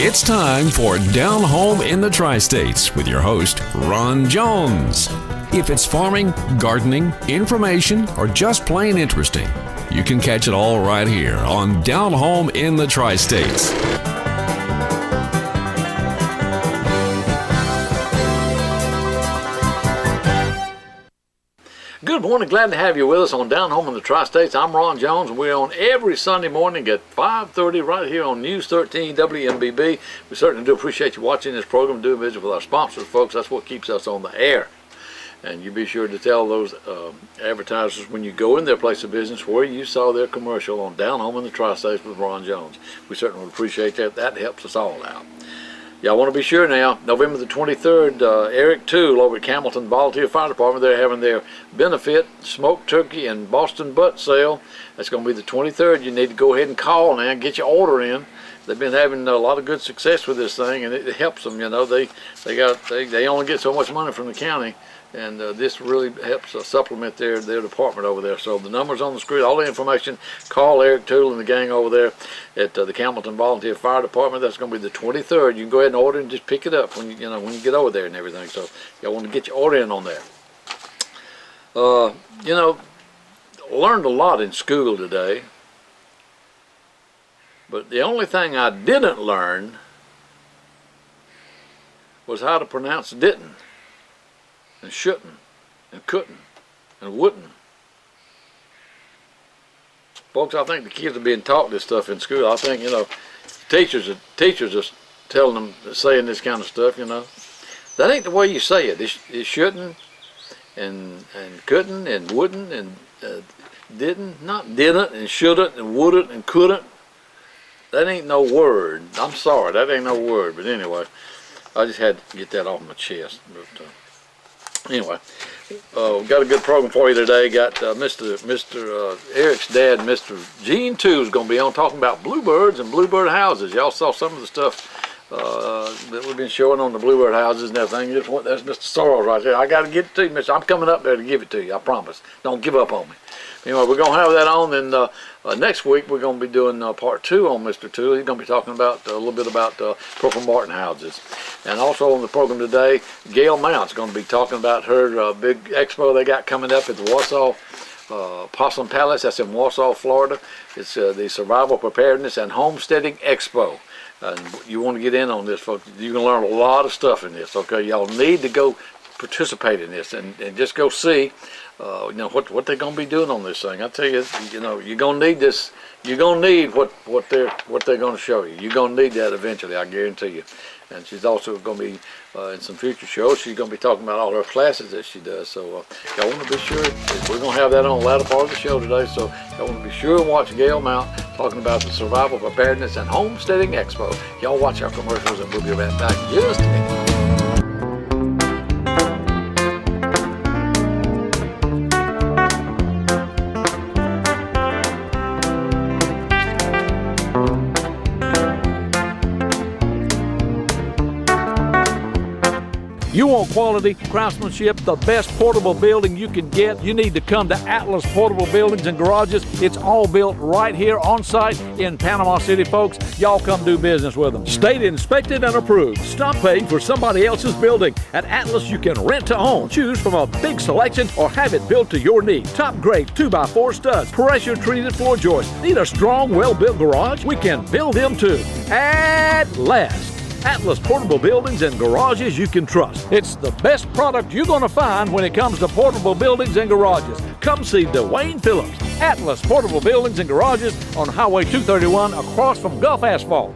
It's time for Down Home in the Tri-States with your host, Ron Jones. If it's farming, gardening, information, or just plain interesting, you can catch it all right here on Down Home in the Tri-States. Good morning. Glad to have you with us on Down Home in the Tri-States. I'm Ron Jones, and we're on every Sunday morning at 5:30 right here on News 13 WMBB. We certainly do appreciate you watching this program. Do visit with our sponsors, folks. That's what keeps us on the air. And you be sure to tell those advertisers when you go in their place of business where you saw their commercial on Down Home in the Tri-States with Ron Jones. We certainly would appreciate that. That helps us all out. Y'all want to be sure now, November the 23rd, Eric Toole over at Campbellton Volunteer Fire Department, they're having their benefit smoked turkey and Boston butt sale. That's going to be the 23rd. You need to go ahead and call now and get your order in. They've been having a lot of good success with this thing, and it helps them. You know, they only get so much money from the county, and this really helps supplement their department over there. So the number's on the screen, all the information. Call Eric Toole and the gang over there at the Campbellton Volunteer Fire Department. That's going to be the 23rd. You can go ahead and order and just pick it up when you get over there and everything. So y'all want to get your order in on there. Learned a lot in school today, but the only thing I didn't learn was how to pronounce didn't, and shouldn't, and couldn't, and wouldn't. Folks, I think the kids are being taught this stuff in school. I think, teachers are telling them, saying this kind of stuff, That ain't the way you say it. It shouldn't, and couldn't, and wouldn't, and didn't, and shouldn't, and wouldn't, and couldn't. That ain't no word. I'm sorry, that ain't no word. But anyway, I just had to get that off my chest. But, anyway, we've got a good program for you today. Got Mr. Eric's dad, Mr. Gene Toole, is going to be on talking about bluebirds and bluebird houses. Y'all saw some of the stuff that we've been showing on the bluebird houses and everything. That's Mr. Sorrells right there. I got to get it to you, Mr. I'm coming up there to give it to you. I promise. Don't give up on me. Anyway, we're going to have that on, and next week we're going to be doing part 2 on Mr. Toole. He's going to be talking about a little bit about Purple Martin houses. And also on the program today, Gail Mount is going to be talking about her big expo they got coming up at the Wausau Possum Palace. That's in Wausau, Florida. It's the Survival, Preparedness and Homesteading Expo. And you want to get in on this, folks. You're going to learn a lot of stuff in this, okay? Y'all need to go participate in this and just go see what they're going to be doing on this thing. I tell you, you're going to need this. You're going to need what they're going to show you. You're going to need that eventually, I guarantee you. And she's also going to be in some future shows. She's going to be talking about all her classes that she does. So y'all want to be sure. We're going to have that on the latter part of the show today. So y'all want to be sure and watch Gail Mount talking about the Survival, Preparedness and Homesteading Expo. Y'all watch our commercials, and we'll be right back in just a minute. You want quality craftsmanship, the best portable building you can get, you need to come to Atlas Portable Buildings and Garages. It's all built right here on site in Panama City, folks. Y'all come do business with them. State inspected and approved. Stop paying for somebody else's building. At Atlas, you can rent to own. Choose from a big selection or have it built to your need. Top grade 2x4 studs, pressure treated floor joists. Need a strong, well-built garage? We can build them too. At last, Atlas Portable Buildings and Garages you can trust. It's the best product you're going to find when it comes to portable buildings and garages. Come see Dwayne Phillips. Atlas Portable Buildings and Garages on Highway 231 across from Gulf Asphalt.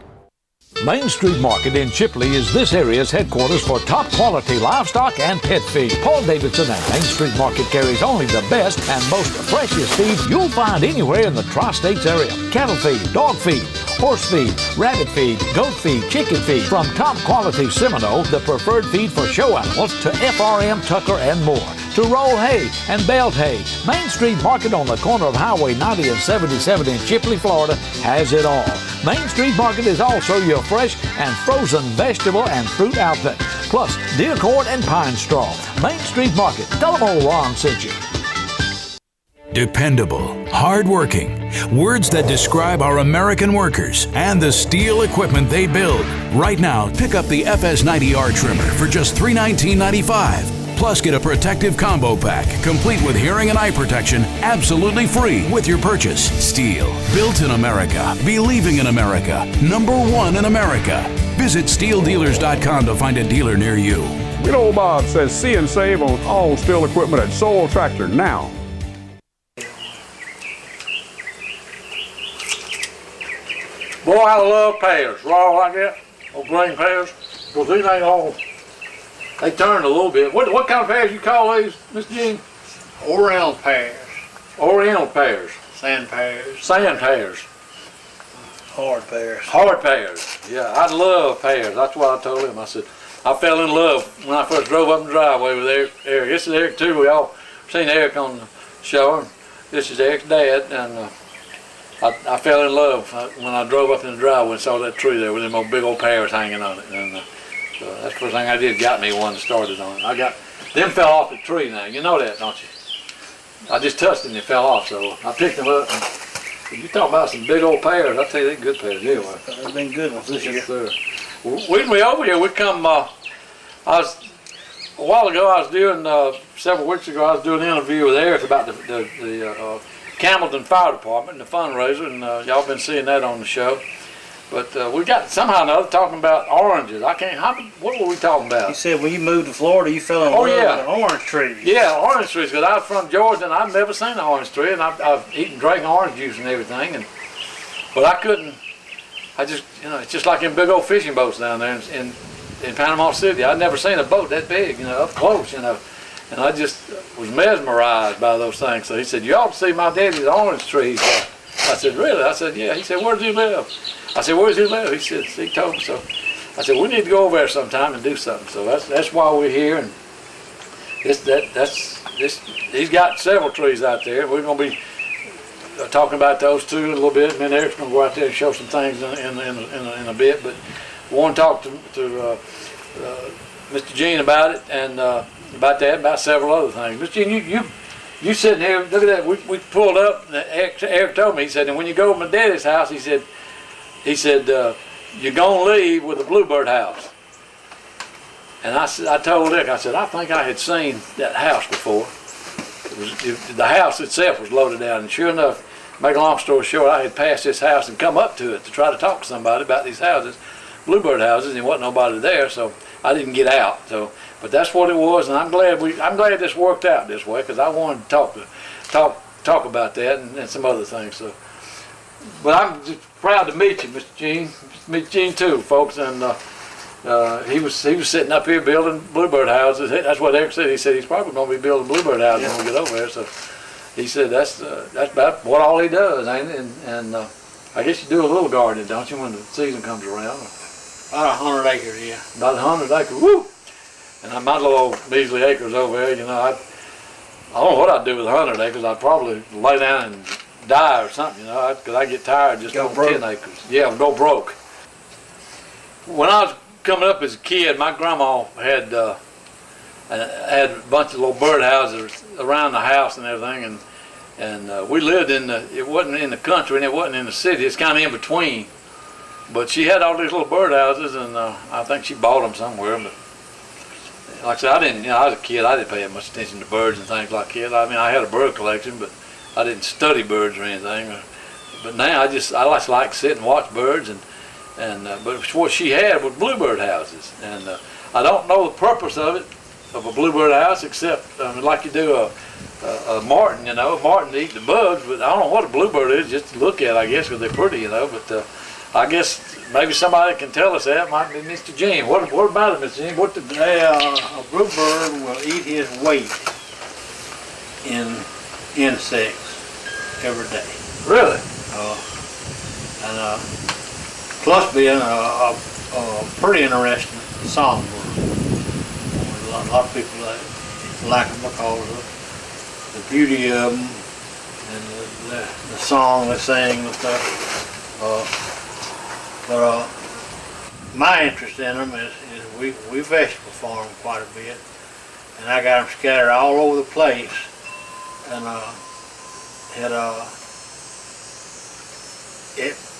Main Street Market in Chipley is this area's headquarters for top quality livestock and pet feed. Paul Davidson and Main Street Market carries only the best and most freshest feed you'll find anywhere in the Tri-States area. Cattle feed, dog feed, horse feed, rabbit feed, goat feed, chicken feed. From top quality Seminole, the preferred feed for show animals, to FRM, Tucker, and more. To roll hay and baled hay, Main Street Market on the corner of Highway 90 and 77 in Chipley, Florida has it all. Main Street Market is also your fresh and frozen vegetable and fruit outlet, plus deer cord and pine straw. Main Street Market. Tell them old Ron sent you. dependable, hardworking. Words that describe our American workers and the steel equipment they build. Right now, pick up the FS90R trimmer for just $319.95. Plus, get a protective combo pack, complete with hearing and eye protection, absolutely free with your purchase. Steel, built in America, believing in America, #1 in America. Visit SteelDealers.com to find a dealer near you. Good old Bob says see and save on all steel equipment at Soil Tractor now. Boy, I love pears, raw like that, old green pears. Well, these ain't all. They turned a little bit. What kind of pears you call these, Mr. Jean? Oriental pears. Oriental pears. Sand pears. Sand pears. Hard pears. Hard pears. Yeah, I love pears. That's what I told him. I said, I fell in love when I first drove up the driveway with Eric. This is Eric too. We all seen Eric on the show. This is Eric's dad, and I fell in love when I drove up in the driveway and saw that tree there with them old big old pears hanging on it. And so that's the first thing I did, got me one and started on it. Them fell off the tree now. You know that, don't you? I just touched them and they fell off, so I picked them up. And you talk about some big old pears, I'll tell you, they're good pears anyway. They've been good ones this year. Sir. When we over here, we come, a while ago, I was doing, several weeks ago, I was doing an interview with Eric about the Campbellton Fire Department and the fundraiser, and y'all been seeing that on the show. But we got somehow or another talking about oranges. What were we talking about? You said when you moved to Florida, you fell in love with an orange tree. Yeah, orange trees, because I was from Georgia and I've never seen an orange tree, and I've eaten, drinking orange juice and everything, but I couldn't, it's just like in big old fishing boats down there in Panama City. I'd never seen a boat that big, up close, and I just was mesmerized by those things. So he said, you ought to see my daddy's orange trees. I said, really? I said, yeah. He said, where does he live? I said, where does he live? He said, he told me so. I said, we need to go over there sometime and do something. So that's why we're here. And he's got several trees out there. We're going to be talking about those too a little bit. And then Eric's going to go out there and show some things in a bit. But we want to talk to Mr. Gene about it and about several other things. Mr. Gene, you sitting here, look at that, we pulled up, and Eric told me, he said, and when you go to my daddy's house, he said, you're going to leave with the Bluebird House. And I told Eric, I said, I think I had seen that house before. The house itself was loaded down, and sure enough, make a long story short, I had passed this house and come up to it to try to talk to somebody about these houses, Bluebird houses, and there wasn't nobody there, so I didn't get out. But that's what it was, and I'm glad this worked out this way, because I wanted to talk about that and some other things. So, but I'm just proud to meet you, Mr. Gene. Meet Gene too, folks. And he was sitting up here building Bluebird houses. That's what Eric said. He said he's probably going to be building Bluebird houses when we get over there. So he said that's about what all he does, ain't it? And I guess you do a little gardening, don't you, when the season comes around? About 100 acres, yeah. About 100 acres. Woo! And my little old measly acres over there, I don't know what I'd do with 100 acres. I'd probably lay down and die or something, because I get tired just on 10 acres. Yeah, go broke. When I was coming up as a kid, my grandma had a bunch of little bird houses around the house and everything, and we lived it wasn't in the country and it wasn't in the city. It's kind of in between. But she had all these little bird houses, and I think she bought them somewhere. But like I said, I was a kid, I didn't pay much attention to birds and things like that. I mean, I had a bird collection, but I didn't study birds or anything. But now I just like to sit and watch birds, but what she had was bluebird houses, and I don't know the purpose of a bluebird house, except like you do a martin. Martin to eat the bugs, but I don't know what a bluebird is, just to look at, I guess, because they're pretty, But I guess maybe somebody can tell us that. Might be Mr. Gene. What about it, Mr. Gene? A bluebird will eat his weight in insects every day. Really? Plus being a pretty interesting songbird. A lot of people like them because of the beauty of them and the song they sing and stuff. But my interest in them is we vegetable farm quite a bit, and I got them scattered all over the place. And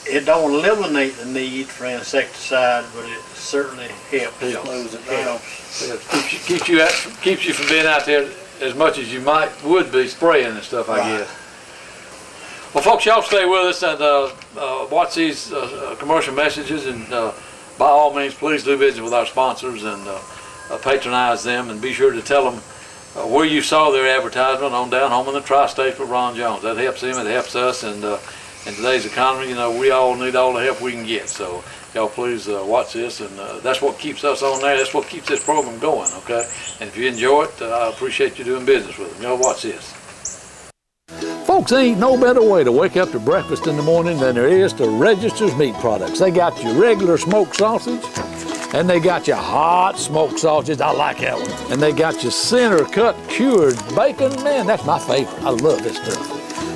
It don't eliminate the need for insecticide, but it certainly helps. Slows it down. Keeps you from being out there as much as you would be spraying and stuff, I guess. Well, folks, y'all stay with us and watch these commercial messages, and by all means, please do visit with our sponsors and patronize them, and be sure to tell them where you saw their advertisement on Down Home in the Tri-States with Ron Jones. That helps them, it helps us, and in today's economy, you know, we all need all the help we can get. So y'all please watch this, and that's what keeps us on there. That's what keeps this program going, okay? And if you enjoy it, I appreciate you doing business with them. Y'all watch this. Folks, there ain't no better way to wake up to breakfast in the morning than there is to Register's Meat Products. They got your regular smoked sausage, and they got your hot smoked sausage. I like that one. And they got your center cut cured bacon. Man, that's my favorite. I love this stuff.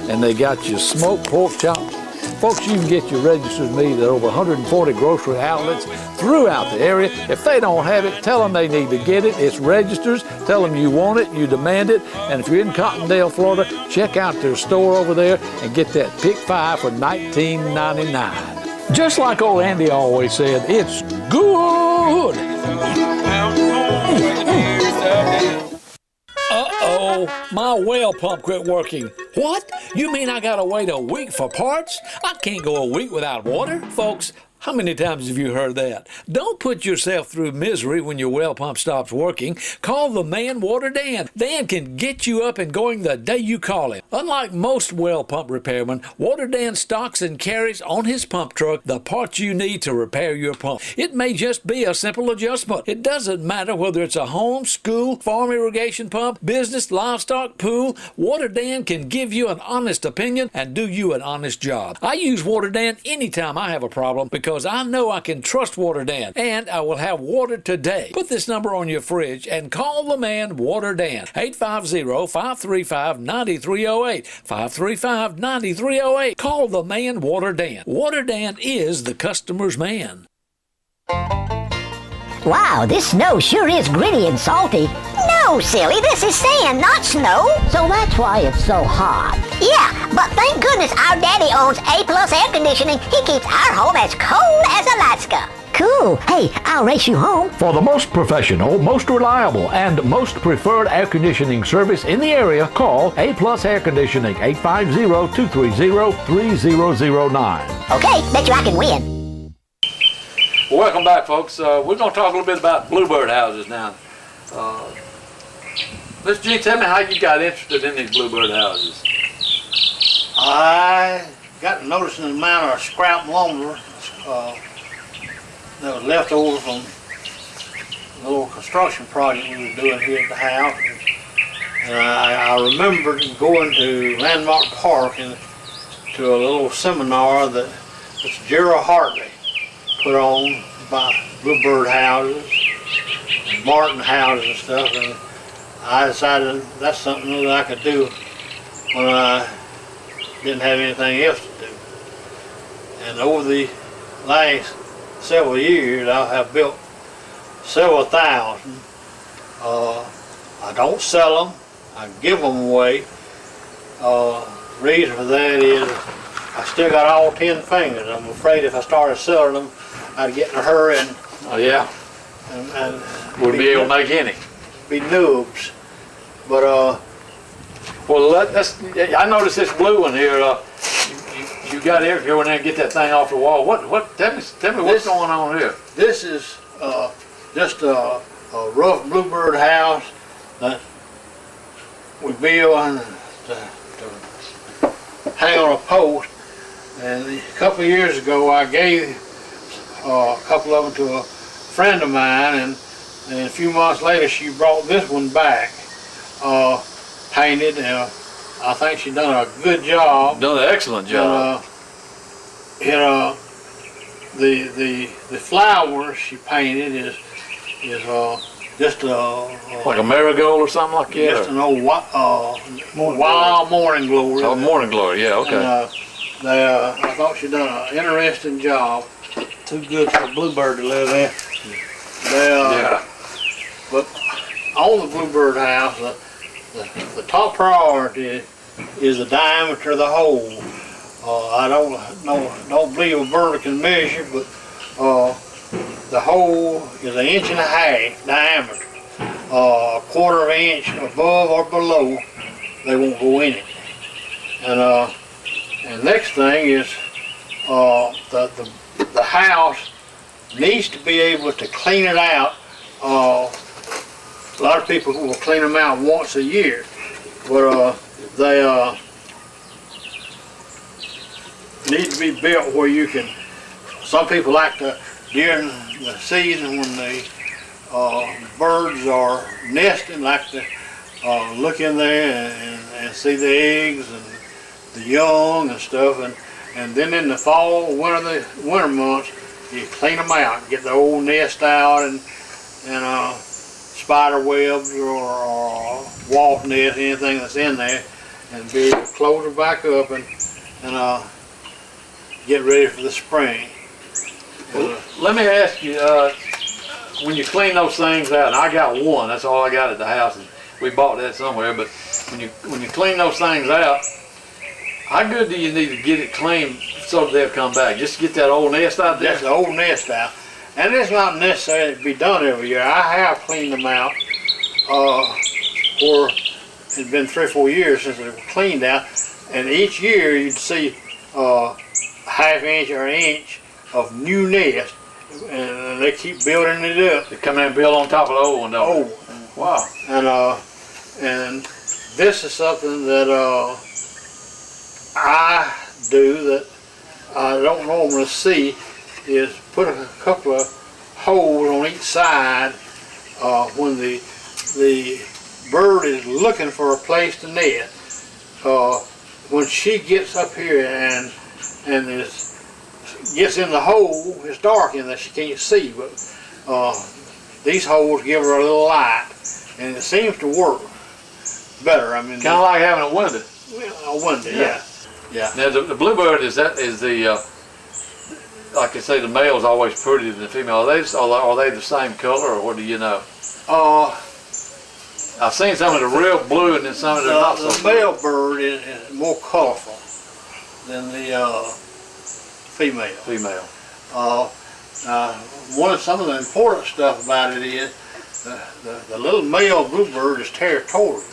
And they got your smoked pork chops. Folks, you can get your Register's Meat at over 140 grocery outlets throughout the area. If they don't have it, tell them they need to get it. It's Register's. Tell them you want it, you demand it. And if you're in Cottondale, Florida, check out their store over there and get that Pick 5 for $19.99. Just like old Andy always said, it's good. Uh-oh, my well pump quit working. What? You mean I gotta wait a week for parts? I can't go a week without water? Folks, how many times have you heard that? Don't put yourself through misery when your well pump stops working. Call the man, Water Dan. Dan can get you up and going the day you call him. Unlike most well pump repairmen, Water Dan stocks and carries on his pump truck the parts you need to repair your pump. It may just be a simple adjustment. It doesn't matter whether it's a home, school, farm irrigation pump, business, livestock, pool. Water Dan can give you an honest opinion and do you an honest job. I use Water Dan anytime I have a problem because I know I can trust Water Dan, and I will have water today. Put this number on your fridge and call the man, Water Dan, 850-535-9308, 535-9308. Call the man, Water Dan. Water Dan is the customer's man. Wow, this snow sure is gritty and salty. No, silly, this is sand, not snow. So that's why it's so hot. Yeah, but thank goodness our daddy owns A+ air conditioning. He keeps our home as cold as Alaska. Cool. Hey, I'll race you home. For the most professional, most reliable, and most preferred air conditioning service in the area, call A+ Air Conditioning, 850-230-3009. Okay, bet you I can win. Well, welcome back, folks. We're going to talk a little bit about Bluebird houses now. Mr. Gene, tell me how you got interested in these Bluebird houses. I got noticing the amount of scrap lumber that was left over from the little construction project we were doing here at the house. And I remembered going to Landmark Park and to a little seminar that Mr. Gerald Hartley put on by Bluebird houses and Martin houses and stuff, and I decided that's something that I could do when I didn't have anything else to do. And over the last several years I have built several thousand. I don't sell them, I give them away. Reason for that is I still got all 10 fingers. I'm afraid if I started selling them I'd get in a hurry and and wouldn't be able to make any. Be noobs. But well, I noticed this blue one here. You got here when they get that thing off the wall. Tell me what's going on here. This is just a rough Bluebird house that we built to hang on a post. And a couple of years ago I gave a couple of them to a friend of mine, and a few months later she brought this one back, painted, and I think she done a good job. Done an excellent job. The flowers she painted is just like a marigold or something like that. Just an old wild morning glory. Oh, morning glory, yeah, okay. And, I thought she done an interesting job. Too good for a bluebird to live in. Yeah. But on the Bluebird house, the top priority is the diameter of the hole. I don't believe a bird can measure, but the hole is 1.5 inches diameter. A 1/4 inch above or below, they won't go in it. And next thing is the house needs to be able to clean it out. A lot of people will clean them out once a year, but they need to be built where you can. Some people like to, during the season when the birds are nesting, like to look in there and see the eggs and the young and stuff, and then in the fall, winter months, you clean them out, get the old nest out and spider webs or wasp nest, anything that's in there, and be able to close it back up and get ready for the spring. Well, let me ask you, when you clean those things out, and I got one, that's all I got at the house, and we bought that somewhere, but when you clean those things out, how good do you need to get it clean so that they'll come back? Just get that old nest out there? Just the old nest out. And it's not necessary to be done every year. I have cleaned them out for, it's been 3 or 4 years since they were cleaned out, and each year you'd see 1/2 inch or 1 inch of new nest, and they keep building it up. They come in and build on top of the old one, don't they? Wow. And this is something that I do that I don't normally see, is put a couple of holes on each side when the bird is looking for a place to nest. When she gets up here and gets in the hole, it's dark in there, she can't see, but these holes give her a little light, and it seems to work better. I mean, kind of like having a window. A window, yeah. Yeah. Now the bluebird is the like I say, the male's always prettier than the female. Are they the same color, or what do you know? I've seen some of the real blue, and then some of the not so the blue. male bird is more colorful than the female. Some of the important stuff about it is the little male bluebird is territorial.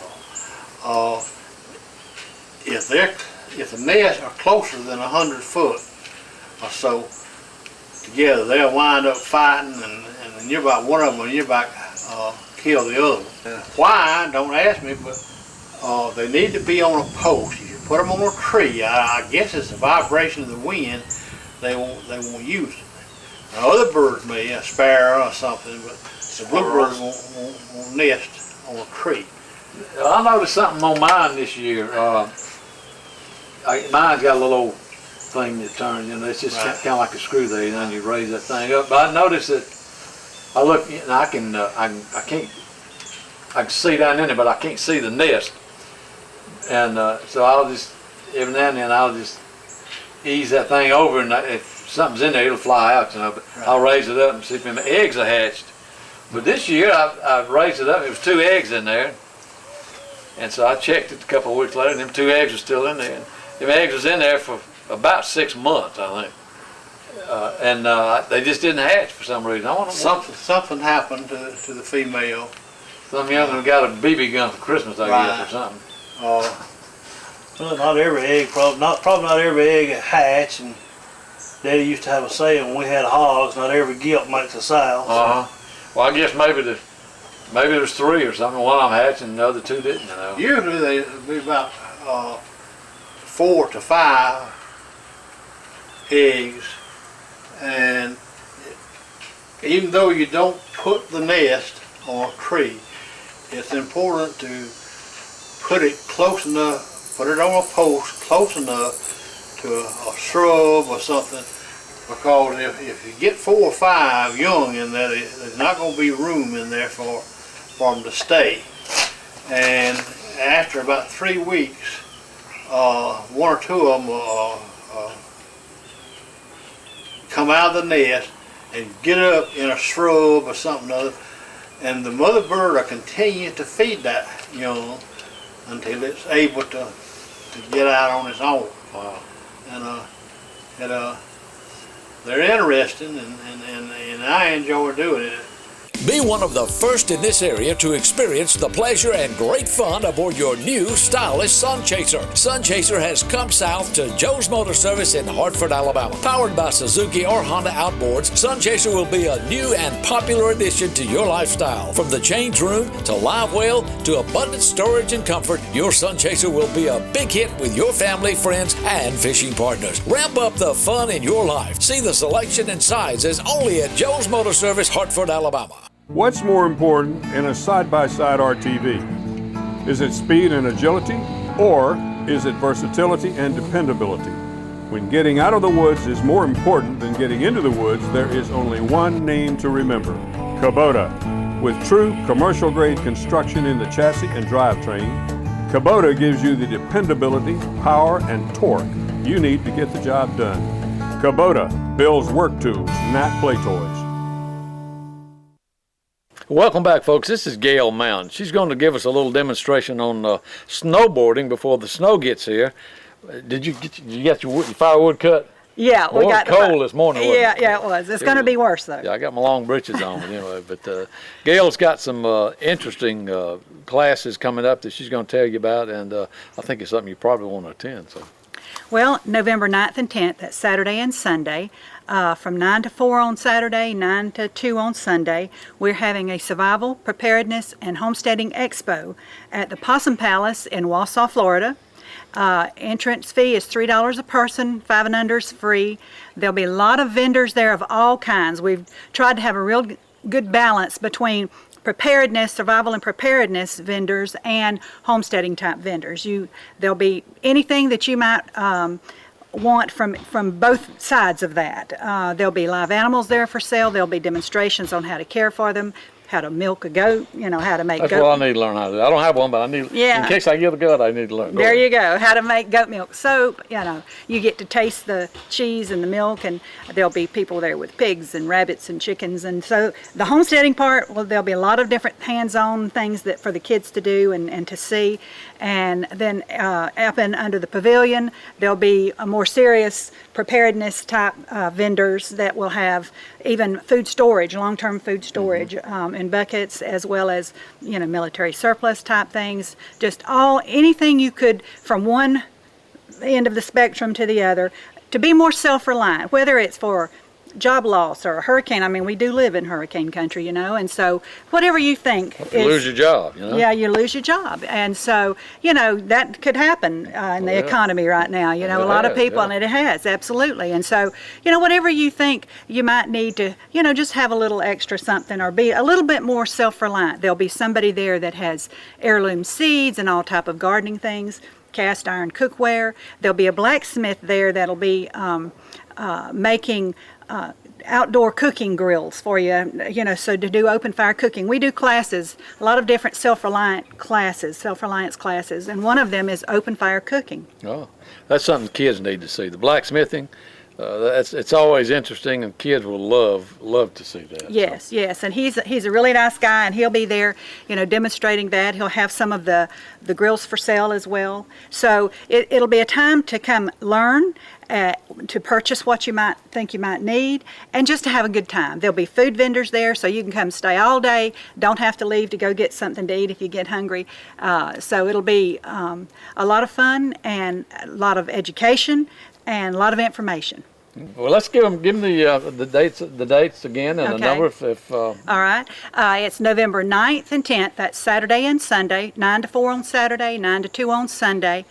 If the nests are closer than 100 foot or so together, they'll wind up fighting, and you're about one of them, and you're about kill the other one. Why? Don't ask me, but they need to be on a post. You put them on a tree. I guess it's the vibration of the wind. They won't use it. Now, other birds may, a sparrow or something, but the bluebird won't nest on a tree. I noticed something on mine this year. Mine's got a little old thing that turns, it's just kind of like a screw there, and you raise that thing up. But I noticed that I look, and I can see down in there, but I can't see the nest. And so I'll just, every now and then, I'll just ease that thing over, and if something's in there, it'll fly out, But I'll raise it up and see if my eggs are hatched. But this year, I raised it up. There was 2 eggs in there, and so I checked it a couple of weeks later, and them 2 eggs are still in there. And them eggs was in there for about 6 months, I think, and they just didn't hatch for some reason. Something happened to the female. Some young one got a BB gun for Christmas, I guess, or something. Well, not every egg, probably not every egg hatch, and Daddy used to have a saying when we had hogs, not every gilt makes a sow. Well, I guess maybe there's 3 or something. One of them hatched and the other 2 didn't. Usually they be about 4 to 5 eggs, and even though you don't put the nest on a tree, it's important to put it close enough, put it on a post close enough to a shrub or something, because if you get 4 or 5 young in there, there's not going to be room in there for them to stay. And after about 3 weeks, 1 or 2 of them come out of the nest and get up in a shrub or something other, and the mother bird will continue to feed that young until it's able to get out on its own. And they're interesting, and I enjoy doing it. Be one of the first in this area to experience the pleasure and great fun aboard your new stylish Sun Chaser. Sun Chaser has come south to Joe's Motor Service in Hartford, Alabama. Powered by Suzuki or Honda outboards, Sun Chaser will be a new and popular addition to your lifestyle. From the change room to live well to abundant storage and comfort, your Sun Chaser will be a big hit with your family, friends, and fishing partners. Ramp up the fun in your life. See the selection and sizes only at Joe's Motor Service, Hartford, Alabama. What's more important in a side-by-side RTV? Is it speed and agility, or is it versatility and dependability? When getting out of the woods is more important than getting into the woods, there is only one name to remember: Kubota. With true commercial-grade construction in the chassis and drivetrain, Kubota gives you the dependability, power, and torque you need to get the job done. Kubota builds work tools, not play toys. Welcome back, folks. This is Gail Mount. She's going to give us a little demonstration on snowboarding before the snow gets here. Did you get your firewood cut? Yeah, we got cold this morning. Yeah, it was. It's going to be worse though. Yeah, I got my long breeches on, anyway. But Gail's got some interesting classes coming up that she's going to tell you about, and I think it's something you probably want to attend. So. Well, November 9th and 10th, that's Saturday and Sunday. From 9 to 4 on Saturday, 9 to 2 on Sunday, we're having a Survival, Preparedness and Homesteading Expo at the Possum Palace in Wausau, Florida. Entrance fee is $3 a person, 5 and under is free. There'll be a lot of vendors there of all kinds. We've tried to have a real good balance between preparedness, survival and preparedness vendors and homesteading type vendors. There'll be anything that you might want from both sides of that. There'll be live animals there for sale. There'll be demonstrations on how to care for them, how to milk a goat, how to make That's goat. what I need to learn how to do. I don't have one, but I need, in case I get a gut, I need to learn. There you go, how to make goat milk soap. You get to taste the cheese and the milk, and there'll be people there with pigs and rabbits and chickens. And so the homesteading part, well, there'll be a lot of different hands-on things that for the kids to do and to see. And then up and under the pavilion, there'll be a more serious preparedness type vendors that will have even food storage, long-term food storage in buckets, as well as military surplus type things. Just anything you could from one end of the spectrum to the other to be more self-reliant, whether it's for job loss or a hurricane. I mean, we do live in hurricane country, and so whatever you think you lose your job, Yeah, you lose your job. And so, that could happen in the economy right now. A lot of people, and it has, absolutely. And so, whatever you think you might need to, just have a little extra something or be a little bit more self-reliant. There'll be somebody there that has heirloom seeds and all type of gardening things, cast iron cookware. There'll be a blacksmith there that'll be making outdoor cooking grills for you, so to do open fire cooking. We do classes, a lot of different self-reliance classes, and one of them is open fire cooking. Oh, that's something kids need to see. The blacksmithing, it's always interesting, and kids will love to see that. Yes, yes, and he's a really nice guy, and he'll be there, demonstrating that. He'll have some of the grills for sale as well. So it'll be a time to come learn, to purchase what you might think you might need, and just to have a good time. There'll be food vendors there, so you can come stay all day. Don't have to leave to go get something to eat if you get hungry. So it'll be a lot of fun and a lot of education and a lot of information. Well, let's give them the dates again, and Okay. the number if All right. It's November 9th and 10th. That's Saturday and Sunday, 9 to 4 on Saturday, 9 to 2 on Sunday.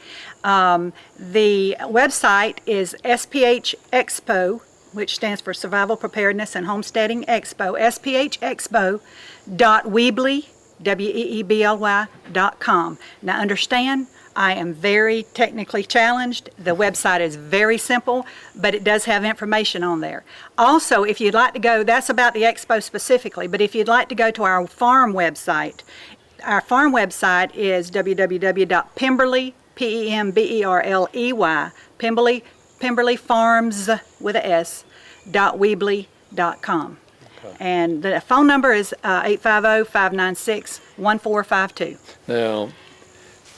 The website is SPH Expo, which stands for Survival, Preparedness and Homesteading Expo, SPHexpo.weebly, WEEBLY.com. Now understand, I am very technically challenged. The website is very simple, but it does have information on there. Also, if you'd like to go, that's about the expo specifically, but if you'd like to go to our farm website is www.pemberley, PEMBERLEY, Pemberley Farms with a S, .weebly.com. Okay. And the phone number is 850-596-1452. Now,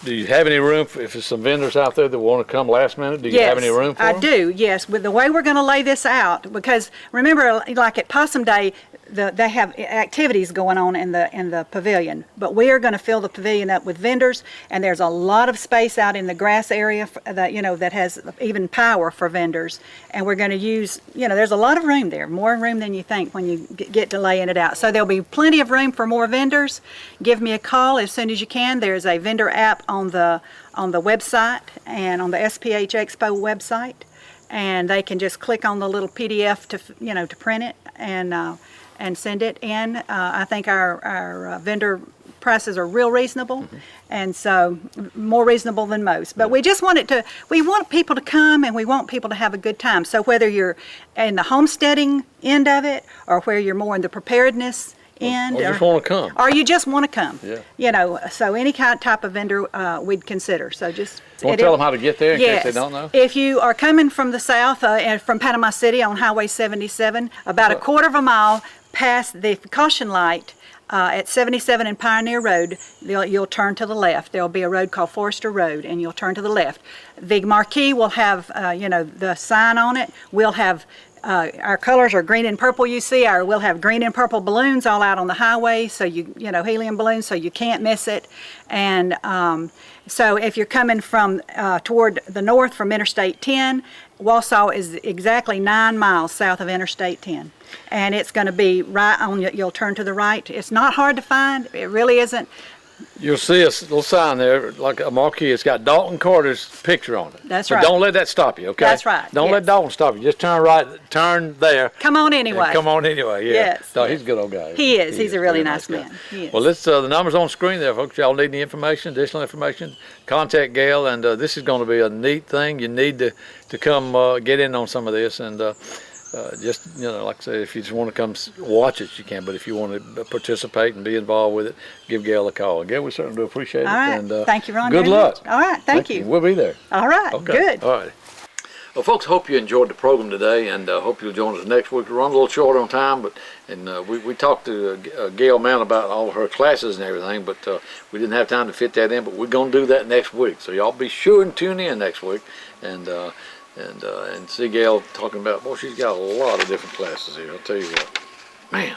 Do you have any room if there's some vendors out there that want to come last minute? Do you have any room for them? I do, yes. With the way we're going to lay this out, because remember, like at Possum Day, they have activities going on in the pavilion, but we are going to fill the pavilion up with vendors, and there's a lot of space out in the grass area that has even power for vendors, and we're going to use, there's a lot of room there, more room than you think when you get to laying it out. So there'll be plenty of room for more vendors. Give me a call as soon as you can. There's a vendor app on the website and on the SPH Expo website, and they can just click on the little PDF to print it and send it in. I think our vendor prices are real reasonable, and so more reasonable than most. But we just want we want people to come, and we want people to have a good time. So whether you're in the homesteading end of it, or where you're more in the preparedness end, or just want to come, or you just want to come, yeah. So any type of vendor we'd consider. So just want to tell them how to get there in case they don't know? If you are coming from the south and from Panama City on Highway 77, about a quarter of a mile past the caution light at 77 and Pioneer Road, you'll turn to the left. There'll be a road called Forester Road, and you'll turn to the left. The marquee will have, the sign on it. We'll have our colors are green and purple. You see, we'll have green and purple balloons all out on the highway, so helium balloons, so you can't miss it. And so if you're coming from toward the north from Interstate 10, Wausau is exactly 9 miles south of Interstate 10. And it's going to be right on, you'll turn to the right. It's not hard to find. It really isn't. You'll see a little sign there, like a marquee. It's got Dalton Carter's picture on it. That's right. right. Don't let that stop you, okay? That's right. Don't let Dalton stop you. Just turn right, turn there. Come on anyway. Come on anyway, yeah. Yes. No, he's a good old guy. He is. He's a really nice man. He is. Well, the number's on screen there, folks. Y'all need any information, additional information, contact Gail, and this is going to be a neat thing. You need to come get in on some of this, and just, like I say, if you just want to come watch it, you can. But if you want to participate and be involved with it, give Gail a call. Gail, we certainly do appreciate it. All right. And, thank you, Ron. Good luck. Much. All right. Thank you. We'll be there. All right. Okay. Good. All right. Well, folks, hope you enjoyed the program today, and hope you'll join us next week. We're running a little short on time, but we talked to Gail Mount about all of her classes and everything, but we didn't have time to fit that in. But we're going to do that next week, so y'all be sure and tune in next week, and see Gail talking about, boy, she's got a lot of different classes here. I'll tell you what, man.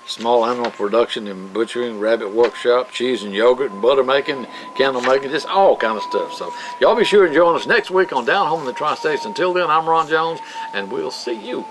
Small animal production and butchering, rabbit workshop, cheese and yogurt and butter making, candle making, just all kind of stuff. So y'all be sure to join us next week on Down Home in the Tri-States. Until then, I'm Ron Jones, and we'll see you